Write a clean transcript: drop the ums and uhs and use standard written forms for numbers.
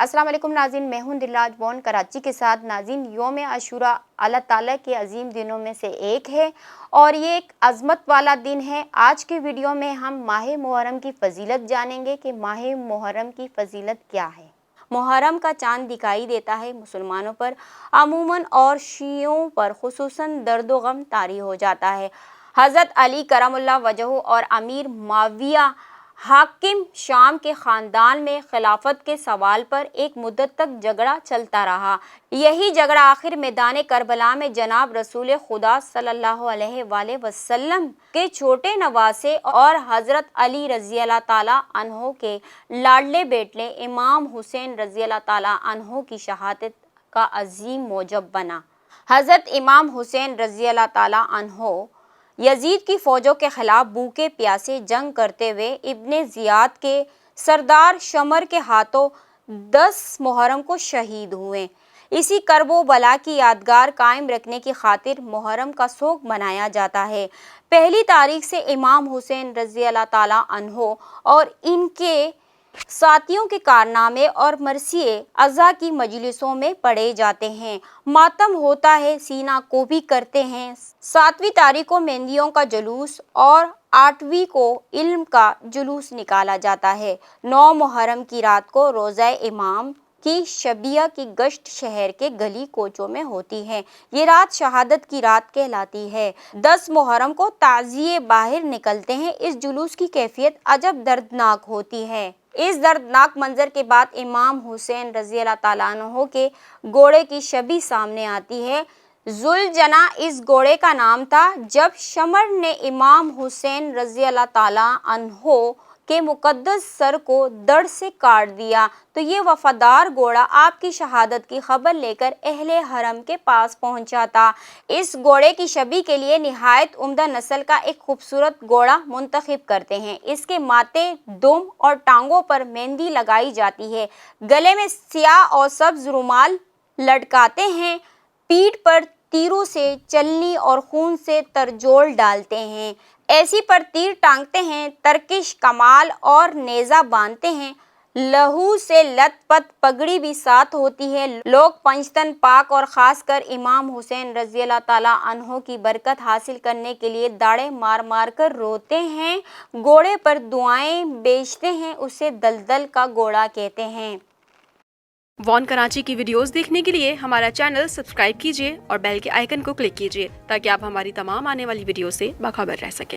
अस्सलाम वालेकुम नाज़रीन, मैं हूं दिलराज बॉन कराची के साथ। नाज़रीन, यौम आशूरा अल्लाह ताला के अजीम दिनों में से एक है और ये एक अज़मत वाला दिन है। आज के वीडियो में हम माह मुहर्रम की फ़जीलत जानेंगे कि माह मुहर्रम की फ़जीलत क्या है। मुहर्रम का चाँद दिखाई देता है मुसलमानों पर अमूमन और शियों पर खुसूसन दर्द व गम तारी हो जाता है। हज़रत अली करमुल्लाह वजहू और अमीर मुआविया हाकिम शाम के ख़ानदान में खिलाफत के सवाल पर एक मुद्दत तक झगड़ा चलता रहा। यही झगड़ा आखिर मैदान करबला में जनाब रसूल खुदा सल्लल्लाहु अलैहि वसल्लम के छोटे नवासे और हज़रत अली रज़ी अल्लाह ताला अन्हो के लाडले बेटले इमाम हुसैन रज़ी अल्लाह ताला अन्हो की शहादत का अजीम मौजब बना। हज़रत इमाम हुसैन रज़ी अल्लाह ताला अन्हो यजीद की फ़ौजों के ख़िलाफ़ भूखे प्यासे जंग करते हुए इब्ने ज़ियाद के सरदार शमर के हाथों 10 मुहर्रम को शहीद हुए। इसी करबो बला की यादगार कायम रखने की खातिर मुहर्रम का शौक मनाया जाता है। पहली तारीख से इमाम हुसैन रज़ी अल्लाह ताला अन्हो और इनके साथियों के कारनामे और मरसिए अज़ा की मजलिसों में पढ़े जाते हैं। मातम होता है, सीना को भी करते हैं। 7वीं तारीख को मेहंदियों का जुलूस और 8वीं को इल्म का जुलूस निकाला जाता है। 9 मुहर्रम की रात को रोज़ा इमाम की शबिया की गश्त शहर के गली कोचों में होती है। ये रात शहादत की रात कहलाती है। 10 मुहर्रम को ताज़िए बाहर निकलते हैं। इस जुलूस की कैफियत अजब दर्दनाक होती है। इस दर्दनाक मंजर के बाद इमाम हुसैन रज़ी अल्लाह ताला अन्हो के घोड़े की छवि सामने आती है। जुलजना इस घोड़े का नाम था। जब शमर ने इमाम हुसैन रज़ी अल्लाह ताला अन्हो के मुकद्दस सर को दर्द से काट दिया तो ये वफादार घोड़ा आपकी शहादत की खबर लेकर अहले हरम के पास पहुंचा था। इस घोड़े की शबी के लिए निहायत उम्दा नस्ल का एक खूबसूरत घोड़ा मुंतखब करते हैं। इसके माथे, दुम और टांगों पर मेहंदी लगाई जाती है। गले में स्याह और सब्ज रुमाल लटकाते हैं। पीठ पर तीरों से चलनी और खून से तरजोल डालते हैं। ऐसी पर तीर टांगते हैं। तरकिश कमाल और नेज़ा बांधते हैं। लहू से लथपथ पगड़ी भी साथ होती है। लोग पंचतन पाक और ख़ासकर इमाम हुसैन रज़ी अल्लाह ताला अन्हो की बरकत हासिल करने के लिए दाढ़े मार मार कर रोते हैं। घोड़े पर दुआएं बेचते हैं। उसे दलदल का घोड़ा कहते हैं। वॉन कराची की वीडियोस देखने के लिए हमारा चैनल सब्सक्राइब कीजिए और बेल के आइकन को क्लिक कीजिए ताकि आप हमारी तमाम आने वाली वीडियो से बाखबर रह सकें।